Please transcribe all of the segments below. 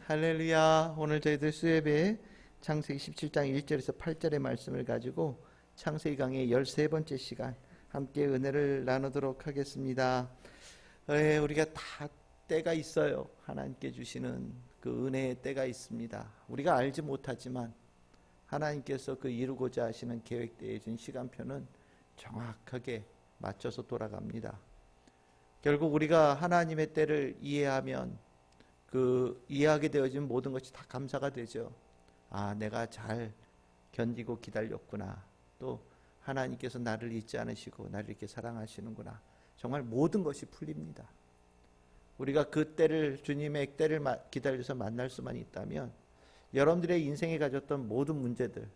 할렐루야. 오늘 저희들 수예배 창세기 17장 1절에서 8절의 말씀을 가지고 창세기 강의 13번째 시간 함께 은혜를 나누도록 하겠습니다. 우리가 다 때가 있어요. 하나님께 주시는 그 은혜의 때가 있습니다. 우리가 알지 못하지만 하나님께서 그 이루고자 하시는 계획대에 준 시간표는 정확하게 맞춰서 돌아갑니다. 결국 우리가 하나님의 때를 이해하면 그 이해하게 되어진 모든 것이 다 감사가 되죠. 아, 내가 잘 견디고 기다렸구나. 또 하나님께서 나를 잊지 않으시고 나를 이렇게 사랑하시는구나. 정말 모든 것이 풀립니다. 우리가 그 때를, 주님의 때를 기다려서 만날 수만 있다면 여러분들의 인생에 가졌던 모든 문제들,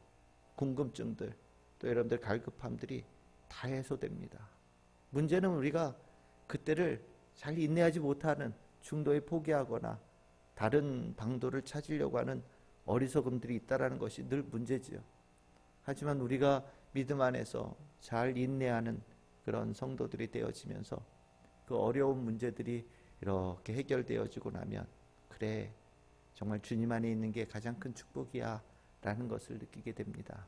궁금증들, 또 여러분들 갈급함들이 다 해소됩니다. 문제는 우리가 그때를 잘 인내하지 못하는 중도에 포기하거나 다른 방도를 찾으려고 하는 어리석음들이 있다라는 것이 늘 문제지요. 하지만 우리가 믿음 안에서 잘 인내하는 그런 성도들이 되어지면서 그 어려운 문제들이 이렇게 해결되어지고 나면 그래, 정말 주님 안에 있는 게 가장 큰 축복이야 라는 것을 느끼게 됩니다.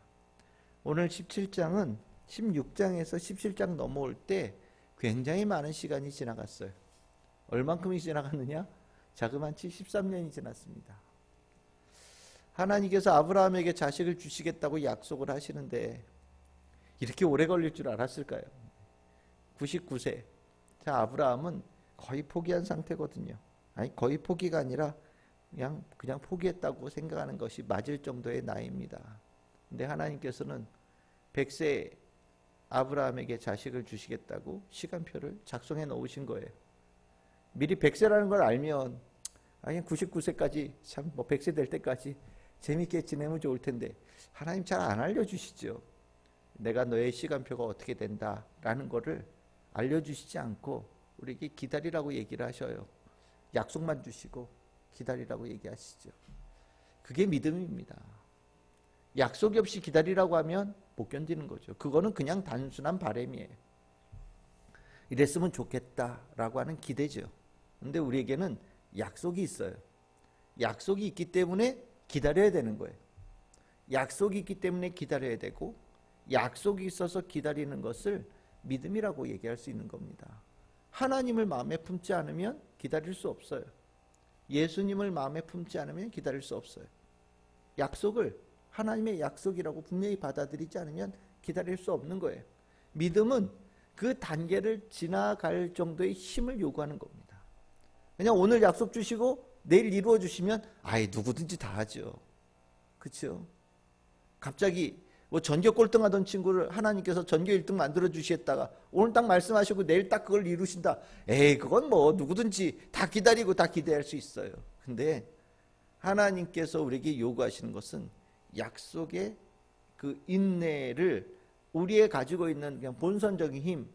오늘 17장은 16장에서 17장 넘어올 때 굉장히 많은 시간이 지나갔어요. 얼만큼이 지나갔느냐? 자그마치 13년이 지났습니다. 하나님께서 아브라함에게 자식을 주시겠다고 약속을 하시는데 이렇게 오래 걸릴 줄 알았을까요? 99세. 자, 아브라함은 거의 포기한 상태거든요. 아니, 거의 포기가 아니라 그냥 포기했다고 생각하는 것이 맞을 정도의 나이입니다. 근데 하나님께서는 100세 아브라함에게 자식을 주시겠다고 시간표를 작성해 놓으신 거예요. 미리 100세라는 걸 알면 아니 99세까지 참 100세 될 때까지 재밌게 지내면 좋을 텐데 하나님 잘 안 알려주시죠. 내가 너의 시간표가 어떻게 된다라는 거를 알려주시지 않고 우리에게 기다리라고 얘기를 하셔요. 약속만 주시고 기다리라고 얘기하시죠. 그게 믿음입니다. 약속이 없이 기다리라고 하면 못 견디는 거죠. 그거는 그냥 단순한 바람이에요. 이랬으면 좋겠다라고 하는 기대죠. 근데 우리에게는 약속이 있어요. 약속이 있기 때문에 기다려야 되는 거예요. 약속이 있기 때문에 기다려야 되고 약속이 있어서 기다리는 것을 믿음이라고 얘기할 수 있는 겁니다. 하나님을 마음에 품지 않으면 기다릴 수 없어요. 예수님을 마음에 품지 않으면 기다릴 수 없어요. 약속을 하나님의 약속이라고 분명히 받아들이지 않으면 기다릴 수 없는 거예요. 믿음은 그 단계를 지나갈 정도의 힘을 요구하는 겁니다. 그냥 오늘 약속 주시고 내일 이루어 주시면 아예 누구든지 다 하죠. 그렇죠? 갑자기 뭐 전교 꼴등하던 친구를 하나님께서 전교 1등 만들어 주시겠다가 오늘 딱 말씀하시고 내일 딱 그걸 이루신다. 에이, 그건 뭐 누구든지 다 기다리고 다 기대할 수 있어요. 근데 하나님께서 우리에게 요구하시는 것은 약속의 그 인내를 우리의 가지고 있는 그냥 본선적인 힘,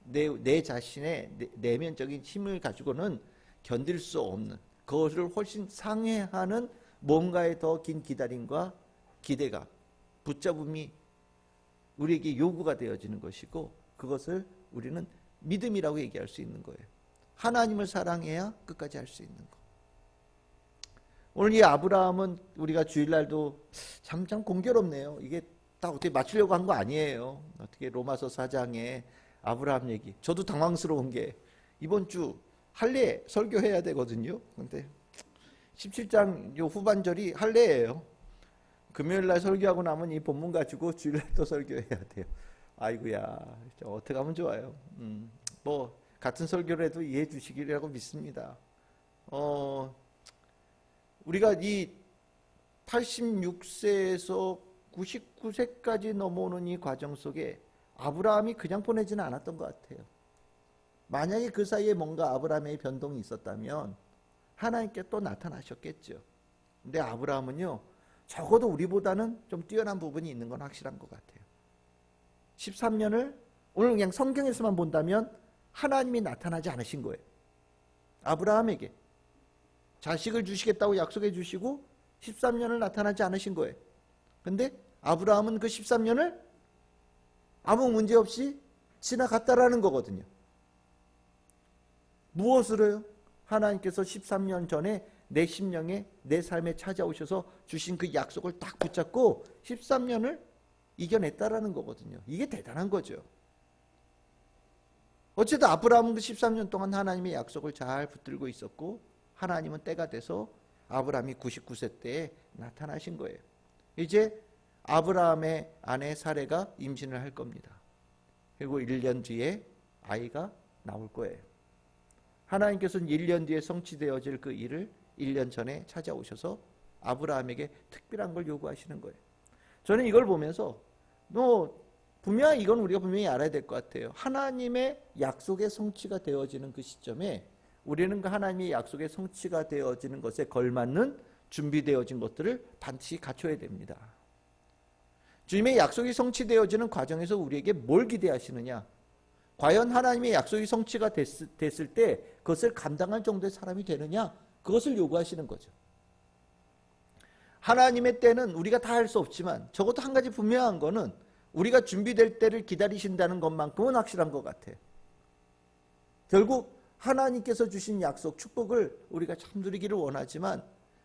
내 자신의 내면적인 힘을 가지고는 견딜 수 없는, 그것을 훨씬 상회하는 뭔가의 더 긴 기다림과 기대가, 붙잡음이 우리에게 요구가 되어지는 것이고, 그것을 우리는 믿음이라고 얘기할 수 있는 거예요. 하나님을 사랑해야 끝까지 할 수 있는 거. 오늘 이 아브라함은 우리가 주일날도 참 공교롭네요. 이게 딱 어떻게 맞추려고 한 거 아니에요. 어떻게 로마서 4장에 아브라함 얘기. 저도 당황스러운 게 이번 주 할례 설교해야 되거든요. 근데 17장 요 후반절이 할례예요. 금요일날 설교하고 나면 이 본문 가지고 주일날 또 설교해야 돼요. 아이고야, 어떻게 하면 좋아요. 뭐 같은 설교를 해도 이해해 주시기라고 믿습니다. 우리가 이 86세에서 99세까지 넘어오는 이 과정 속에 아브라함이 그냥 보내지는 않았던 것 같아요. 만약에 그 사이에 뭔가 아브라함의 변동이 있었다면 하나님께 또 나타나셨겠죠. 근데 아브라함은요, 적어도 우리보다는 좀 뛰어난 부분이 있는 건 확실한 것 같아요. 13년을 오늘 그냥 성경에서만 본다면 하나님이 나타나지 않으신 거예요. 아브라함에게 자식을 주시겠다고 약속해 주시고 13년을 나타나지 않으신 거예요. 근데 아브라함은 그 13년을 아무 문제 없이 지나갔다라는 거거든요. 무엇으로요? 하나님께서 13년 전에 내 심령에 내 삶에 찾아오셔서 주신 그 약속을 딱 붙잡고 13년을 이겨냈다라는 거거든요. 이게 대단한 거죠. 어쨌든 아브라함은 그 13년 동안 하나님의 약속을 잘 붙들고 있었고 하나님은 때가 돼서 아브라함이 99세 때에 나타나신 거예요. 이제 아브라함의 아내 사레가 임신을 할 겁니다. 그리고 1년 뒤에 아이가 나올 거예요. 하나님께서는 1년 뒤에 성취되어질 그 일을 1년 전에 찾아오셔서 아브라함에게 특별한 걸 요구하시는 거예요. 저는 이걸 보면서 분명히 이건 우리가 분명히 알아야 될 것 같아요. 하나님의 약속의 성취가 되어지는 그 시점에 우리는 그 하나님의 약속의 성취가 되어지는 것에 걸맞는 준비되어진 것들을 반드시 갖춰야 됩니다. 주님의 약속이 성취되어지는 과정에서 우리에게 뭘 기대하시느냐? 과연 하나님의 약속이 성취가 됐을 때 그것을 감당할 정도의 사람이 되느냐? 그것을 요구하시는 거죠. 하나님의 때는 우리가 다 할 수 없지만 적어도 한 가지 분명한 거는 우리가 준비될 때를 기다리신다는 것만큼은 확실한 것 같아요. 결국 하나님께서 주신 약속, 축복을 우리가 참 누리기를 원하지만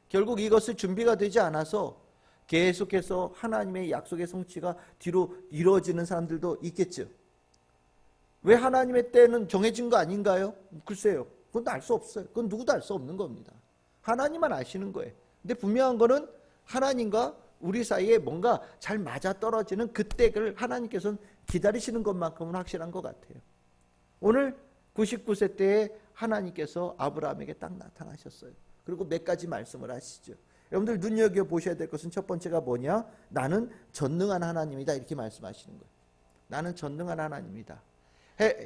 결국 이것을 준비가 되지 않아서 계속해서 하나님의 약속의 성취가 뒤로 이루어지는 사람들도 있겠죠. 왜 하나님의 때는 정해진 거 아닌가요? 글쎄요. 그건 알 수 없어요. 그건 누구도 알 수 없는 겁니다. 하나님만 아시는 거예요. 근데 분명한 거는 하나님과 우리 사이에 뭔가 잘 맞아떨어지는 그 때를 하나님께서는 기다리시는 것만큼은 확실한 것 같아요. 오늘 99세 때에 하나님께서 아브라함에게 딱 나타나셨어요. 그리고 몇 가지 말씀을 하시죠. 여러분들 눈여겨보셔야 될 것은 첫 번째가 뭐냐? 나는 전능한 하나님이다, 이렇게 말씀하시는 거예요. 나는 전능한 하나님이다.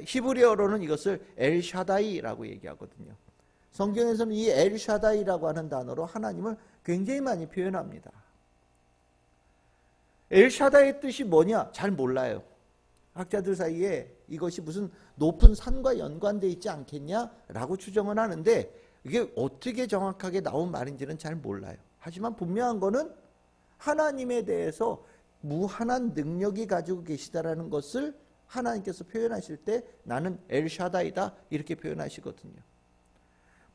히브리어로는 이것을 엘샤다이라고 얘기하거든요. 성경에서는 이 엘샤다이라고 하는 단어로 하나님을 굉장히 많이 표현합니다. 엘샤다이의 뜻이 뭐냐? 잘 몰라요. 학자들 사이에 이것이 무슨 높은 산과 연관되어 있지 않겠냐라고 추정은 하는데 이게 어떻게 정확하게 나온 말인지는 잘 몰라요. 하지만 분명한 거는 하나님에 대해서 무한한 능력이 가지고 계시다라는 것을 하나님께서 표현하실 때 나는 엘샤다이다, 이렇게 표현하시거든요.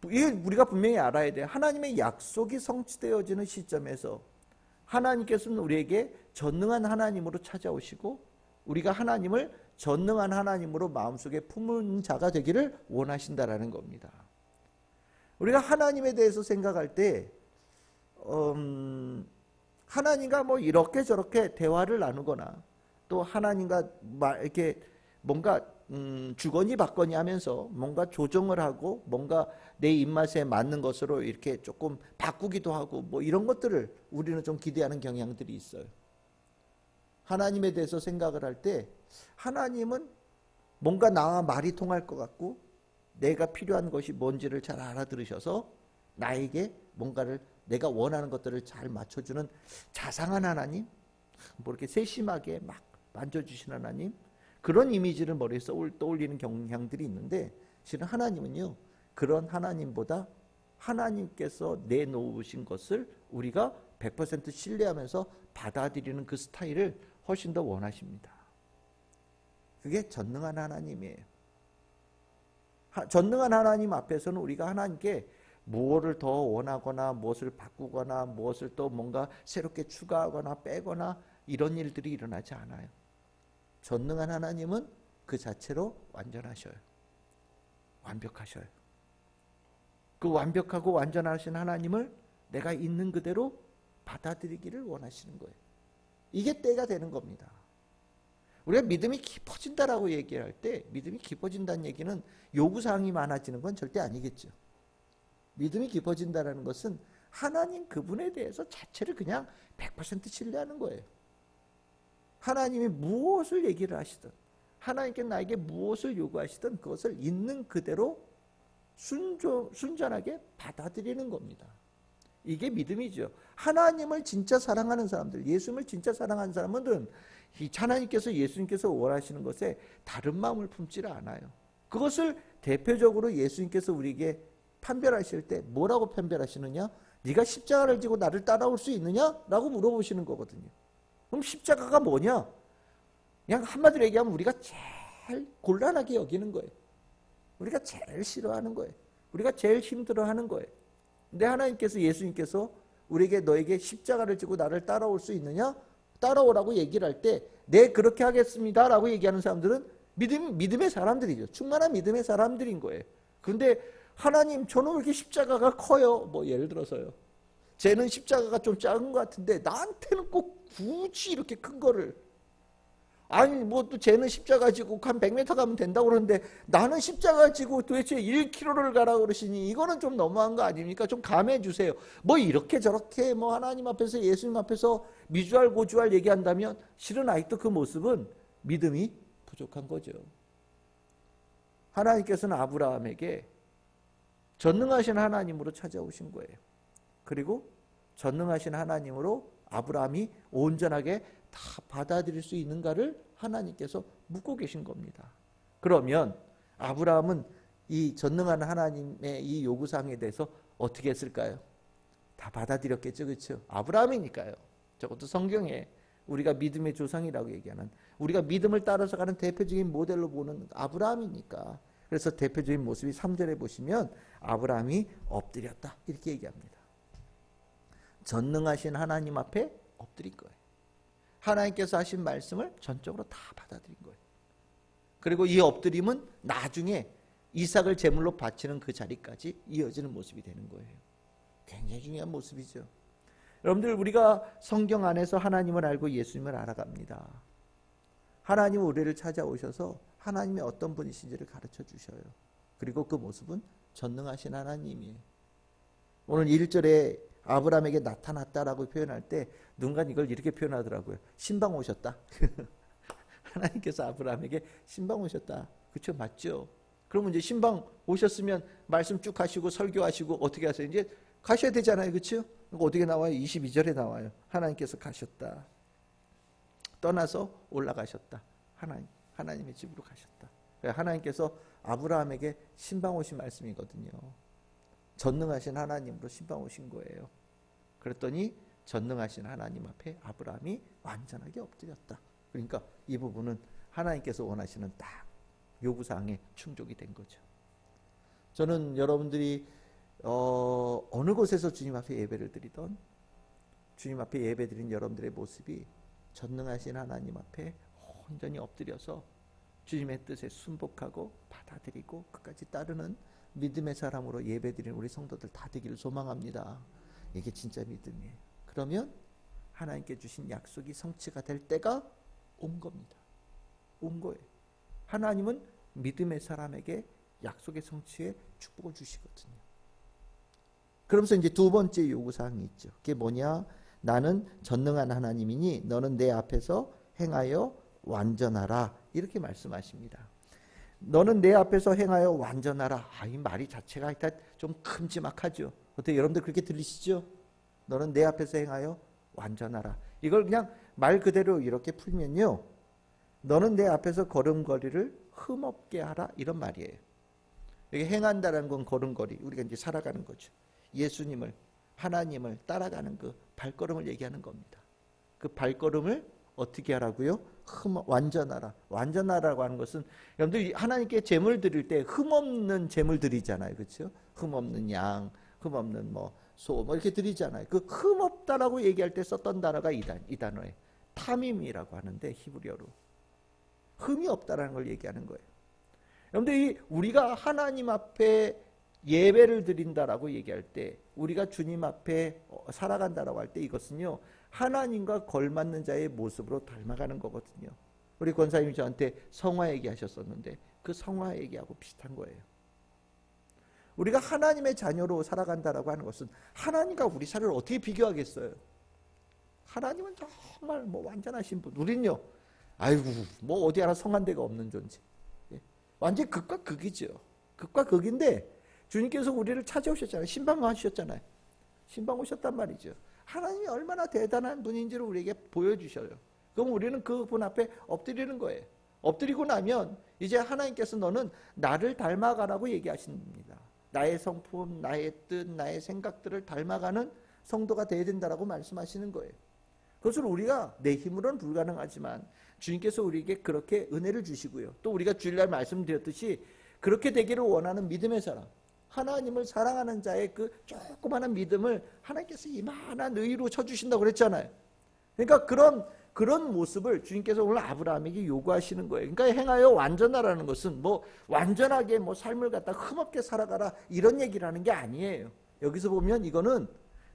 우리가 분명히 알아야 돼요. 하나님의 약속이 성취되어지는 시점에서 하나님께서는 우리에게 전능한 하나님으로 찾아오시고 우리가 하나님을 전능한 하나님으로 마음속에 품은 자가 되기를 원하신다라는 겁니다. 우리가 하나님에 대해서 생각할 때 하나님과 뭐 이렇게 저렇게 대화를 나누거나 또 하나님과 이렇게 뭔가 주거니 받거니 하면서 뭔가 조정을 하고 뭔가 내 입맛에 맞는 것으로 이렇게 조금 바꾸기도 하고 뭐 이런 것들을 우리는 좀 기대하는 경향들이 있어요. 하나님에 대해서 생각을 할 때 하나님은 뭔가 나와 말이 통할 것 같고 내가 필요한 것이 뭔지를 잘 알아들으셔서 나에게 뭔가를 내가 원하는 것들을 잘 맞춰주는 자상한 하나님, 뭐 이렇게 세심하게 막 만져주시는 하나님, 그런 이미지를 머리에 떠올리는 경향들이 있는데 실은 하나님은요, 그런 하나님보다 하나님께서 내놓으신 것을 우리가 100% 신뢰하면서 받아들이는 그 스타일을 훨씬 더 원하십니다. 그게 전능한 하나님이에요. 전능한 하나님 앞에서는 우리가 하나님께 무엇을 더 원하거나 무엇을 바꾸거나 무엇을 또 뭔가 새롭게 추가하거나 빼거나 이런 일들이 일어나지 않아요. 전능한 하나님은 그 자체로 완전하셔요. 완벽하셔요. 그 완벽하고 완전하신 하나님을 내가 있는 그대로 받아들이기를 원하시는 거예요. 이게 때가 되는 겁니다. 우리가 믿음이 깊어진다라고 얘기할 때 믿음이 깊어진다는 얘기는 요구사항이 많아지는 건 절대 아니겠죠. 믿음이 깊어진다는 것은 하나님 그분에 대해서 자체를 그냥 100% 신뢰하는 거예요. 하나님이 무엇을 얘기를 하시든 하나님께 나에게 무엇을 요구하시든 그것을 있는 그대로 순전하게 받아들이는 겁니다. 이게 믿음이죠. 하나님을 진짜 사랑하는 사람들, 예수님을 진짜 사랑하는 사람들은 하나님께서 예수님께서 원하시는 것에 다른 마음을 품지를 않아요. 그것을 대표적으로 예수님께서 우리에게 판별하실 때 뭐라고 판별하시느냐? 네가 십자가를 지고 나를 따라올 수 있느냐? 라고 물어보시는 거거든요. 그럼 십자가가 뭐냐? 그냥 한마디로 얘기하면 우리가 제일 곤란하게 여기는 거예요. 우리가 제일 싫어하는 거예요. 우리가 제일 힘들어하는 거예요. 근데 하나님께서, 예수님께서 우리에게 너에게 십자가를 지고 나를 따라올 수 있느냐? 따라오라고 얘기를 할 때 네, 그렇게 하겠습니다 라고 얘기하는 사람들은 믿음의 사람들이죠. 충만한 믿음의 사람들인 거예요. 그런데 하나님, 저는 왜 이렇게 십자가가 커요? 뭐 예를 들어서요. 쟤는 십자가가 좀 작은 것 같은데 나한테는 꼭 굳이 이렇게 큰 거를, 아니 뭐 또 쟤는 십자가 지고 한 100m 가면 된다고 그러는데 나는 십자가 지고 도대체 1km를 가라고 그러시니 이거는 좀 너무한 거 아닙니까? 좀 감해 주세요. 뭐 이렇게 저렇게 뭐 하나님 앞에서, 예수님 앞에서 미주알 고주알 얘기한다면 실은 아직도 그 모습은 믿음이 부족한 거죠. 하나님께서는 아브라함에게 전능하신 하나님으로 찾아오신 거예요. 그리고 전능하신 하나님으로 아브라함이 온전하게 다 받아들일 수 있는가를 하나님께서 묻고 계신 겁니다. 그러면 아브라함은 이 전능한 하나님의 이 요구사항에 대해서 어떻게 했을까요? 다 받아들였겠죠, 그렇죠? 아브라함이니까요. 저것도 성경에 우리가 믿음의 조상이라고 얘기하는, 우리가 믿음을 따라서 가는 대표적인 모델로 보는 아브라함이니까. 그래서 대표적인 모습이 3절에 보시면 아브라함이 엎드렸다 이렇게 얘기합니다. 전능하신 하나님 앞에 엎드린 거예요. 하나님께서 하신 말씀을 전적으로 다 받아들인 거예요. 그리고 이 엎드림은 나중에 이삭을 제물로 바치는 그 자리까지 이어지는 모습이 되는 거예요. 굉장히 중요한 모습이죠. 여러분들, 우리가 성경 안에서 하나님을 알고 예수님을 알아갑니다. 하나님은 우리를 찾아오셔서 하나님의 어떤 분이신지를 가르쳐 주셔요. 그리고 그 모습은 전능하신 하나님이에요. 오늘 1절에 아브라함에게 나타났다라고 표현할 때 누군가 이걸 이렇게 표현하더라고요. 신방 오셨다. 하나님께서 아브라함에게 신방 오셨다. 그렇죠? 맞죠? 그러면 이제 신방 오셨으면 말씀 쭉 하시고 설교하시고 어떻게 하세요? 이제 가셔야 되잖아요. 그렇죠? 어떻게 나와요? 22절에 나와요. 하나님께서 가셨다. 떠나서 올라가셨다. 하나님의 집으로 가셨다. 하나님께서 아브라함에게 신방 오신 말씀이거든요. 전능하신 하나님으로 신방 오신 거예요. 그랬더니 전능하신 하나님 앞에 아브라함이 완전하게 엎드렸다. 그러니까 이 부분은 하나님께서 원하시는 딱 요구사항에 충족이 된 거죠. 저는 여러분들이 어느 곳에서 주님 앞에 예배를 드리던, 주님 앞에 예배 드린 여러분들의 모습이 전능하신 하나님 앞에 온전히 엎드려서 주님의 뜻에 순복하고 받아들이고 끝까지 따르는 믿음의 사람으로 예배드리는 우리 성도들 다 되기를 소망합니다. 이게 진짜 믿음이에요. 그러면 하나님께 주신 약속이 성취가 될 때가 온 겁니다. 온 거예요. 하나님은 믿음의 사람에게 약속의 성취에 축복을 주시거든요. 그러면서 이제 두 번째 요구사항이 있죠. 그게 뭐냐? 나는 전능한 하나님이니 너는 내 앞에서 행하여 완전하라. 이렇게 말씀하십니다. 너는 내 앞에서 행하여 완전하라. 이 말이 자체가 일단 좀 큼지막하죠. 어떻게 여러분들 그렇게 들리시죠? 너는 내 앞에서 행하여 완전하라. 이걸 그냥 말 그대로 이렇게 풀면요, 너는 내 앞에서 걸음걸이를 흠없게 하라, 이런 말이에요. 여기 행한다는 건 걸음걸이, 우리가 이제 살아가는 거죠. 예수님을, 하나님을 따라가는 그 발걸음을 얘기하는 겁니다. 그 발걸음을 어떻게 하라고요? 완전하라. 완전하라고 하는 것은, 여러분들 하나님께 제물 드릴 때 흠없는 제물 드리잖아요. 그렇죠? 흠없는 양, 흠없는 소 이렇게 드리잖아요. 그 흠없다라고 얘기할 때 썼던 단어가 이 단어예요. 타밈이라고 하는데, 히브리어로 흠이 없다라는 걸 얘기하는 거예요. 여러분들, 우리가 하나님 앞에 예배를 드린다라고 얘기할 때, 우리가 주님 앞에 살아간다라고 할 때, 이것은요, 하나님과 걸맞는 자의 모습으로 닮아가는 거거든요. 우리 권사님이 저한테 성화 얘기하셨었는데 그 성화 얘기하고 비슷한 거예요. 우리가 하나님의 자녀로 살아간다라고 하는 것은, 하나님과 우리 사를 어떻게 비교하겠어요? 하나님은 정말 완전하신 분, 우린요, 아이고 어디 하나 성한 데가 없는 존재. 완전 극과 극이죠. 극과 극인데 주님께서 우리를 찾아오셨잖아요. 신방하셨잖아요. 신방 오셨단 말이죠. 하나님이 얼마나 대단한 분인지를 우리에게 보여주셔요. 그럼 우리는 그분 앞에 엎드리는 거예요. 엎드리고 나면 이제 하나님께서 너는 나를 닮아가라고 얘기하십니다. 나의 성품, 나의 뜻, 나의 생각들을 닮아가는 성도가 되어야 된다라고 말씀하시는 거예요. 그것을 우리가 내 힘으로는 불가능하지만 주님께서 우리에게 그렇게 은혜를 주시고요. 또 우리가 주일날 말씀드렸듯이 그렇게 되기를 원하는 믿음의 사람, 하나님을 사랑하는 자의 그 조그마한 믿음을 하나님께서 이만한 의로 쳐주신다고 그랬잖아요. 그러니까 그런 모습을 주님께서 오늘 아브라함에게 요구하시는 거예요. 그러니까 행하여 완전하라는 것은 뭐 완전하게 뭐 삶을 갖다 흠없게 살아가라 이런 얘기를 하는 게 아니에요. 여기서 보면 이거는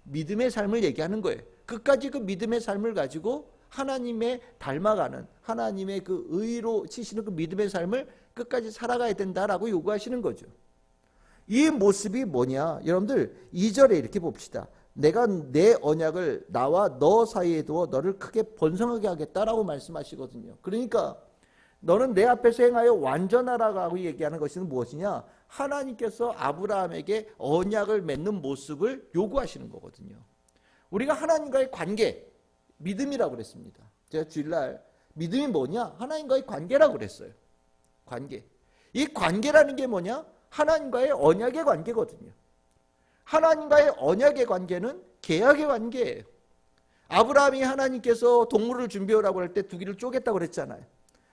믿음의 삶을 얘기하는 거예요. 끝까지 그 믿음의 삶을 가지고 하나님의 닮아가는 하나님의 그 의로 치시는 그 믿음의 삶을 끝까지 살아가야 된다라고 요구하시는 거죠. 이 모습이 뭐냐? 여러분들 2절에 이렇게 봅시다. 내가 내 언약을 나와 너 사이에 두어 너를 크게 번성하게 하겠다라고 말씀하시거든요. 그러니까 너는 내 앞에서 행하여 완전하라고 얘기하는 것은 무엇이냐? 하나님께서 아브라함에게 언약을 맺는 모습을 요구하시는 거거든요. 우리가 하나님과의 관계, 믿음이라고 그랬습니다. 제가 주일날 믿음이 뭐냐? 하나님과의 관계라고 그랬어요. 관계. 이 관계라는 게 뭐냐? 하나님과의 언약의 관계거든요. 하나님과의 언약의 관계는 계약의 관계예요. 아브라함이 하나님께서 동물을 준비하라고 할 때 두 개를 쪼갰다고 그랬잖아요.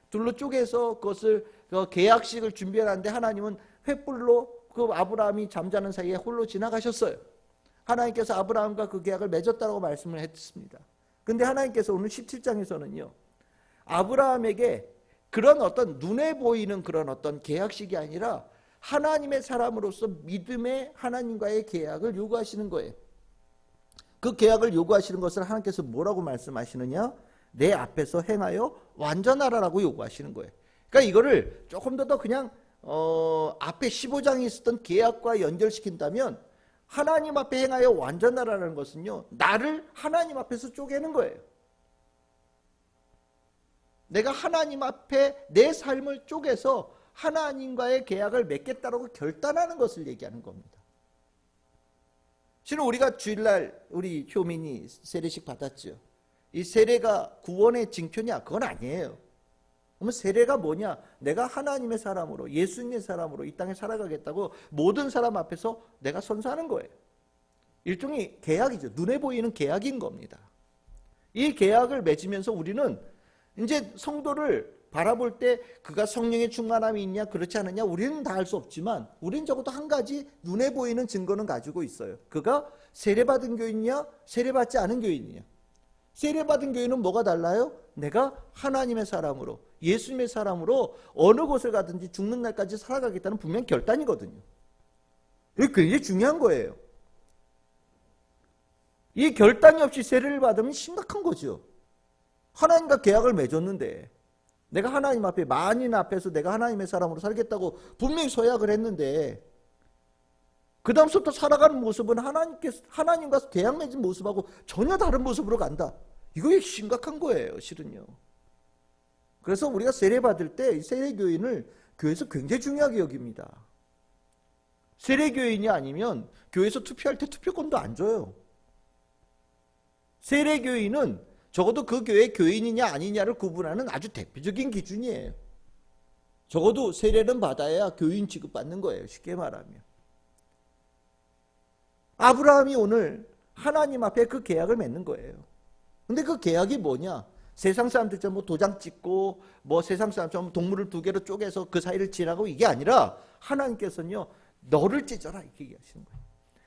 둘로 쪼개서 그것을 계약식을 준비하는데 하나님은 횃불로 그 아브라함이 잠자는 사이에 홀로 지나가셨어요. 하나님께서 아브라함과 그 계약을 맺었다고 말씀을 했습니다. 근데 하나님께서 오늘 17장에서는요. 아브라함에게 그런 어떤 눈에 보이는 그런 어떤 계약식이 아니라 하나님의 사람으로서 믿음의 하나님과의 계약을 요구하시는 거예요. 그 계약을 요구하시는 것을 하나님께서 뭐라고 말씀하시느냐? 내 앞에서 행하여 완전하라라고 요구하시는 거예요. 그러니까 이거를 조금 더 그냥 앞에 15장에 있었던 계약과 연결시킨다면 하나님 앞에 행하여 완전하라는 것은요. 나를 하나님 앞에서 쪼개는 거예요. 내가 하나님 앞에 내 삶을 쪼개서 하나님과의 계약을 맺겠다라고 결단하는 것을 얘기하는 겁니다. 실은 우리가 주일날 우리 효민이 세례식 받았죠. 이 세례가 구원의 징표냐? 그건 아니에요. 그러면 세례가 뭐냐? 내가 하나님의 사람으로 예수님의 사람으로 이 땅에 살아가겠다고 모든 사람 앞에서 내가 선서하는 거예요. 일종의 계약이죠. 눈에 보이는 계약인 겁니다. 이 계약을 맺으면서 우리는 이제 성도를 바라볼 때 그가 성령의 충만함이 있냐 그렇지 않느냐 우리는 다 알 수 없지만 우리는 적어도 한 가지 눈에 보이는 증거는 가지고 있어요. 그가 세례받은 교인이냐 세례받지 않은 교인이냐. 세례받은 교인은 뭐가 달라요? 내가 하나님의 사람으로 예수님의 사람으로 어느 곳을 가든지 죽는 날까지 살아가겠다는 분명 결단이거든요. 이게 굉장히 중요한 거예요. 이 결단이 없이 세례를 받으면 심각한 거죠. 하나님과 계약을 맺었는데 내가 하나님 앞에 만인 앞에서 내가 하나님의 사람으로 살겠다고 분명히 서약을 했는데 그 다음부터 살아가는 모습은 하나님과 계약 맺은 모습하고 전혀 다른 모습으로 간다. 이거 심각한 거예요, 실은요. 그래서 우리가 세례받을 때 세례교인을 교회에서 굉장히 중요하게 여깁니다. 세례교인이 아니면 교회에서 투표할 때 투표권도 안 줘요. 세례교인은 적어도 그 교회 교인이냐 아니냐를 구분하는 아주 대표적인 기준이에요. 적어도 세례는 받아야 교인 취급받는 거예요. 쉽게 말하면. 아브라함이 오늘 하나님 앞에 그 계약을 맺는 거예요. 근데 그 계약이 뭐냐? 세상 사람들처럼 뭐 도장 찍고 뭐 세상 사람처럼 동물을 두 개로 쪼개서 그 사이를 지나고 이게 아니라 하나님께서는요. 너를 찢어라 이렇게 얘기하시는 거예요.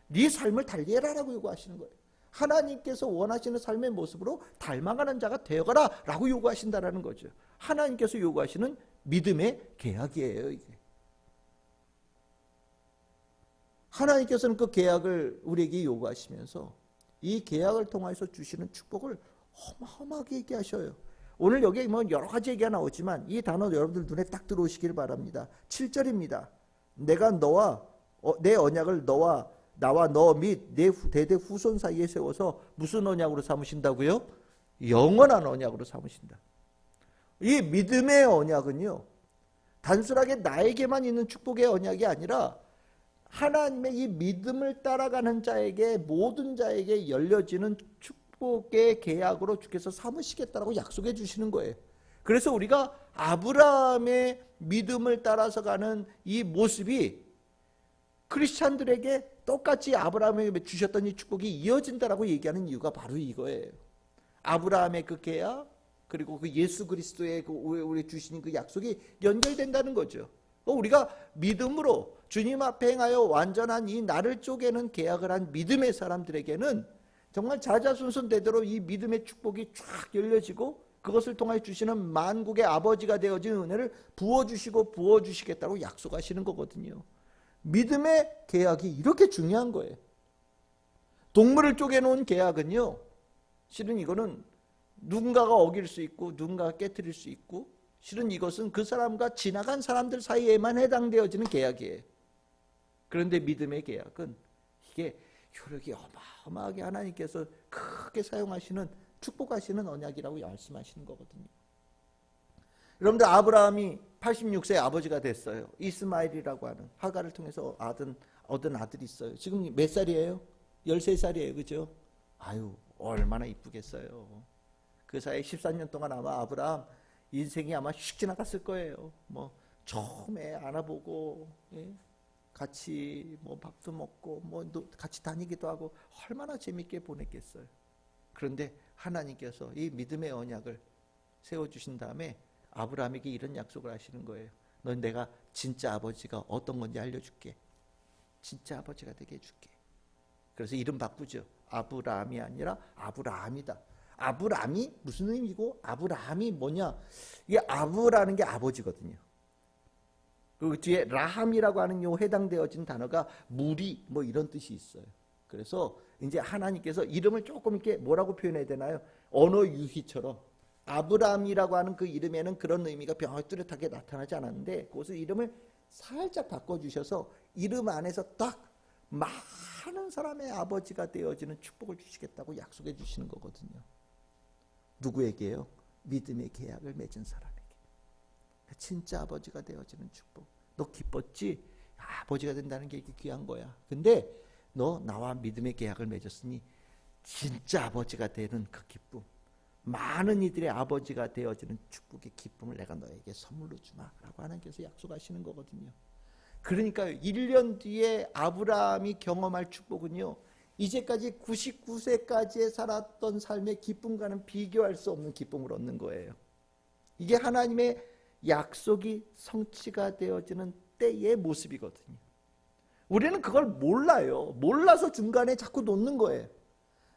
네 삶을 달리해라라고 요구하시는 거예요. 하나님께서 원하시는 삶의 모습으로 닮아가는 자가 되어가라 라고 요구하신다라는 거죠. 하나님께서 요구하시는 믿음의 계약이에요. 이게. 하나님께서는 그 계약을 우리에게 요구하시면서 이 계약을 통해서 주시는 축복을 어마어마하게 얘기하셔요. 오늘 여기 뭐 여러 가지 얘기가 나오지만 이 단어 여러분들 눈에 딱 들어오시길 바랍니다. 7절입니다. 내가 내 언약을 나와 너 및 내 대대 후손 사이에 세워서 무슨 언약으로 삼으신다고요? 영원한 언약으로 삼으신다. 이 믿음의 언약은요. 단순하게 나에게만 있는 축복의 언약이 아니라 하나님의 이 믿음을 따라가는 자에게 모든 자에게 열려지는 축복의 계약으로 주께서 삼으시겠다라고 약속해 주시는 거예요. 그래서 우리가 아브라함의 믿음을 따라서 가는 이 모습이 크리스찬들에게 똑같이 아브라함에게 주셨던 이 축복이 이어진다라고 얘기하는 이유가 바로 이거예요. 아브라함의 그 계약 그리고 그 예수 그리스도의 그 우리 주신 그 약속이 연결된다는 거죠. 우리가 믿음으로 주님 앞에 행하여 완전한 이 나를 쪼개는 계약을 한 믿음의 사람들에게는 정말 자자손손대대로 이 믿음의 축복이 쫙 열려지고 그것을 통하여 주시는 만국의 아버지가 되어진 은혜를 부어주시고 부어주시겠다고 약속하시는 거거든요. 믿음의 계약이 이렇게 중요한 거예요. 동물을 쪼개놓은 계약은요, 실은 이거는 누군가가 어길 수 있고 누군가가 깨트릴 수 있고, 실은 이것은 그 사람과 지나간 사람들 사이에만 해당되어지는 계약이에요. 그런데 믿음의 계약은 이게 효력이 어마어마하게 하나님께서 크게 사용하시는, 축복하시는 언약이라고 말씀하시는 거거든요. 여러분들, 아브라함이 86세 아버지가 됐어요. 이스마엘이라고 하는 하가를 통해서 얻은 아들이 있어요. 지금 몇 살이에요? 13살이에요. 그죠? 아유, 얼마나 이쁘겠어요. 그 사이 14년 동안 아마 아브라함 인생이 아마 휙 지나갔을 거예요. 뭐 처음에 안아보고, 예? 같이 뭐 밥도 먹고 뭐 같이 다니기도 하고 얼마나 재밌게 보냈겠어요. 그런데 하나님께서 이 믿음의 언약을 세워주신 다음에 아브라함에게 이런 약속을 하시는 거예요. 넌 내가 진짜 아버지가 어떤 건지 알려줄게. 진짜 아버지가 되게 해줄게. 그래서 이름 바꾸죠. 아브라함이 아니라 아브라함이다. 아브라함이 무슨 의미고 아브라함이 뭐냐? 이게 아브라는 게 아버지거든요. 그 뒤에 라함이라고 하는 요 해당되어진 단어가 무리 뭐 이런 뜻이 있어요. 그래서 이제 하나님께서 이름을 조금 이렇게 뭐라고 표현해야 되나요? 언어 유희처럼 아브라함이라고 하는 그 이름에는 그런 의미가 뚜렷하게 나타나지 않았는데 그것을 이름을 살짝 바꿔주셔서 이름 안에서 딱 많은 사람의 아버지가 되어지는 축복을 주시겠다고 약속해 주시는 거거든요. 누구에게요? 믿음의 계약을 맺은 사람에게. 진짜 아버지가 되어지는 축복. 너 기뻤지? 아버지가 된다는 게 이렇게 귀한 거야. 근데 너 나와 믿음의 계약을 맺었으니 진짜 아버지가 되는 그 기쁨, 많은 이들의 아버지가 되어지는 축복의 기쁨을 내가 너에게 선물로 주마 라고 하나님께서 약속하시는 거거든요. 그러니까 1년 뒤에 아브라함이 경험할 축복은요, 이제까지 99세까지 살았던 삶의 기쁨과는 비교할 수 없는 기쁨을 얻는 거예요. 이게 하나님의 약속이 성취가 되어지는 때의 모습이거든요. 우리는 그걸 몰라요. 몰라서 중간에 자꾸 놓는 거예요.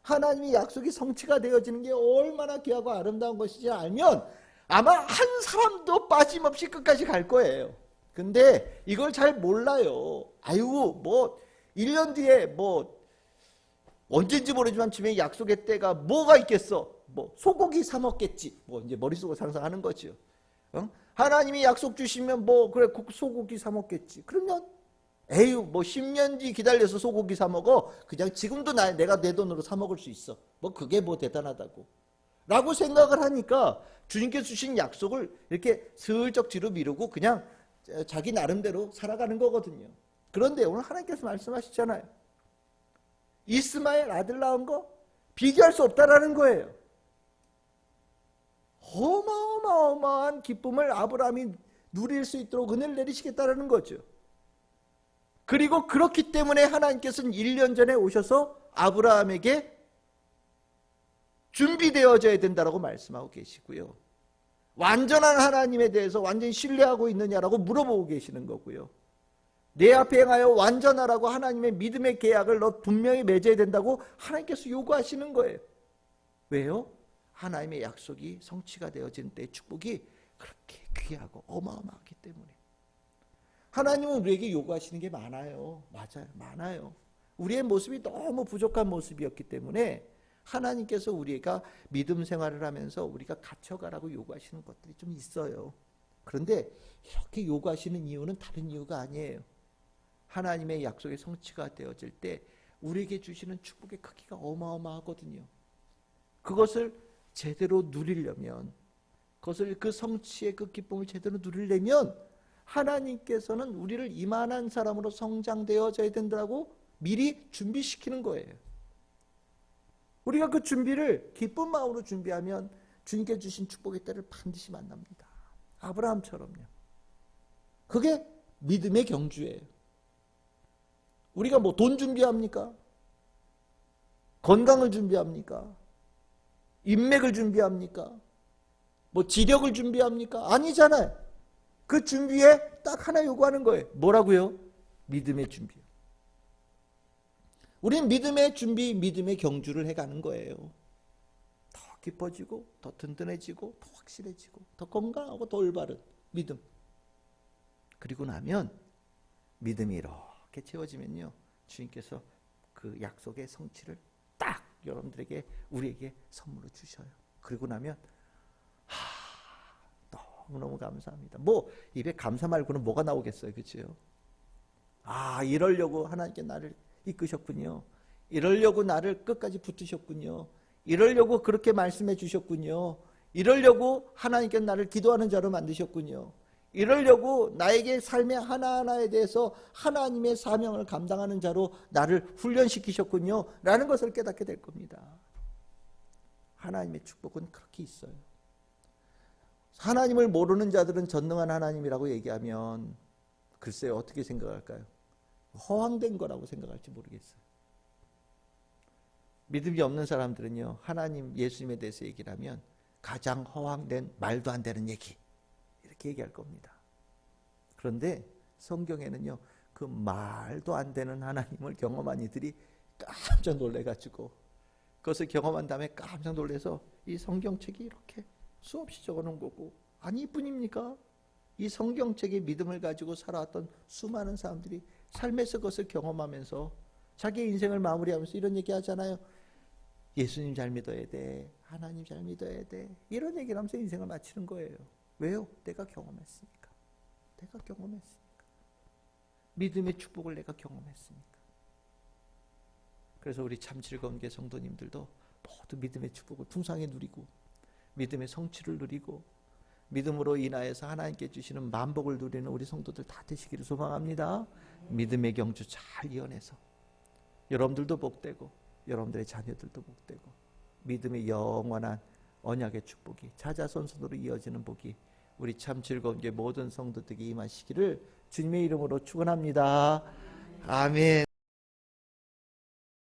하나님의 약속이 성취가 되어지는 게 얼마나 귀하고 아름다운 것인지 알면 아마 한 사람도 빠짐없이 끝까지 갈 거예요. 근데 이걸 잘 몰라요. 아유, 뭐 1년 뒤에 뭐 언젠지 모르지만 집에 약속의 때가 뭐가 있겠어? 뭐 소고기 사 먹겠지. 뭐 이제 머릿속으로 상상하는 거죠. 하나님이 약속 주시면 뭐 그래 소고기 사 먹겠지. 그러면 에휴 뭐 10년 뒤 기다려서 소고기 사 먹어. 그냥 지금도 내가 내 돈으로 사 먹을 수 있어. 뭐 그게 뭐 대단하다고. 라고 생각을 하니까 주님께서 주신 약속을 이렇게 슬쩍 뒤로 미루고 그냥 자기 나름대로 살아가는 거거든요. 그런데 오늘 하나님께서 말씀하시잖아요. 이스마엘 아들 낳은 거 비교할 수 없다라는 거예요. 어마어마한 기쁨을 아브라함이 누릴 수 있도록 은혜를 내리시겠다라는 거죠. 그리고 그렇기 때문에 하나님께서는 1년 전에 오셔서 아브라함에게 준비되어져야 된다라고 말씀하고 계시고요. 완전한 하나님에 대해서 완전히 신뢰하고 있느냐라고 물어보고 계시는 거고요. 내 앞에 행하여 완전하라고 하나님의 믿음의 계약을 너 분명히 맺어야 된다고 하나님께서 요구하시는 거예요. 왜요? 하나님의 약속이 성취가 되어진 때의 축복이 그렇게 귀하고 어마어마하기 때문에. 하나님은 우리에게 요구하시는 게 많아요. 맞아요. 많아요. 우리의 모습이 너무 부족한 모습이었기 때문에 하나님께서 우리가 믿음 생활을 하면서 우리가 갇혀가라고 요구하시는 것들이 좀 있어요. 그런데 이렇게 요구하시는 이유는 다른 이유가 아니에요. 하나님의 약속의 성취가 되어질 때 우리에게 주시는 축복의 크기가 어마어마하거든요. 그것을 제대로 누리려면, 그것을 그 성취의 그 기쁨을 제대로 누리려면 하나님께서는 우리를 이만한 사람으로 성장되어져야 된다고 미리 준비시키는 거예요. 우리가 그 준비를 기쁜 마음으로 준비하면 주님께 주신 축복의 때를 반드시 만납니다. 아브라함처럼요. 그게 믿음의 경주예요. 우리가 뭐 돈 준비합니까? 건강을 준비합니까? 인맥을 준비합니까? 뭐 지력을 준비합니까? 아니잖아요. 그 준비에 딱 하나 요구하는 거예요. 뭐라고요? 믿음의 준비요. 우린 믿음의 준비, 믿음의 경주를 해가는 거예요. 더 깊어지고, 더 든든해지고, 더 확실해지고, 더 건강하고 더 올바른 믿음. 그리고 나면 믿음이 이렇게 채워지면요, 주님께서 그 약속의 성취를 딱 여러분들에게, 우리에게 선물로 주셔요. 그리고 나면 너무너무 감사합니다. 뭐 입에 감사 말고는 뭐가 나오겠어요, 그렇죠? 이러려고 하나님께 나를 이끄셨군요. 이러려고 나를 끝까지 붙드셨군요. 이러려고 그렇게 말씀해 주셨군요. 이러려고 하나님께 나를 기도하는 자로 만드셨군요. 이러려고 나에게 삶의 하나하나에 대해서 하나님의 사명을 감당하는 자로 나를 훈련시키셨군요. 라는 것을 깨닫게 될 겁니다. 하나님의 축복은 그렇게 있어요. 하나님을 모르는 자들은 전능한 하나님이라고 얘기하면 글쎄요, 어떻게 생각할까요? 허황된 거라고 생각할지 모르겠어요. 믿음이 없는 사람들은요, 하나님, 예수님에 대해서 얘기를 하면 가장 허황된, 말도 안 되는 얘기, 이렇게 얘기할 겁니다. 그런데 성경에는요, 그 말도 안 되는 하나님을 경험한 이들이 깜짝 놀래가지고, 그것을 경험한 다음에 깜짝 놀래서 이 성경책이 이렇게 수없이 적어놓은 거고, 아니 이뿐입니까? 이 성경책의 믿음을 가지고 살아왔던 수많은 사람들이 삶에서 그것을 경험하면서 자기의 인생을 마무리하면서 이런 얘기 하잖아요. 예수님 잘 믿어야 돼. 하나님 잘 믿어야 돼. 이런 얘기를 하면서 인생을 마치는 거예요. 왜요? 내가 경험했으니까. 내가 경험했으니까. 믿음의 축복을 내가 경험했으니까. 그래서 우리 참 즐거운 게 성도님들도 모두 믿음의 축복을 풍성하게 누리고, 믿음의 성취를 누리고, 믿음으로 인하여서 하나님께 주시는 만복을 누리는 우리 성도들 다 되시기를 소망합니다. 믿음의 경주 잘 이어내서 여러분들도 복되고, 여러분들의 자녀들도 복되고, 믿음의 영원한 언약의 축복이 자자손손으로 이어지는 복이 우리 참 즐거운 게 모든 성도들에게 임하시기를 주님의 이름으로 축원합니다. 아멘.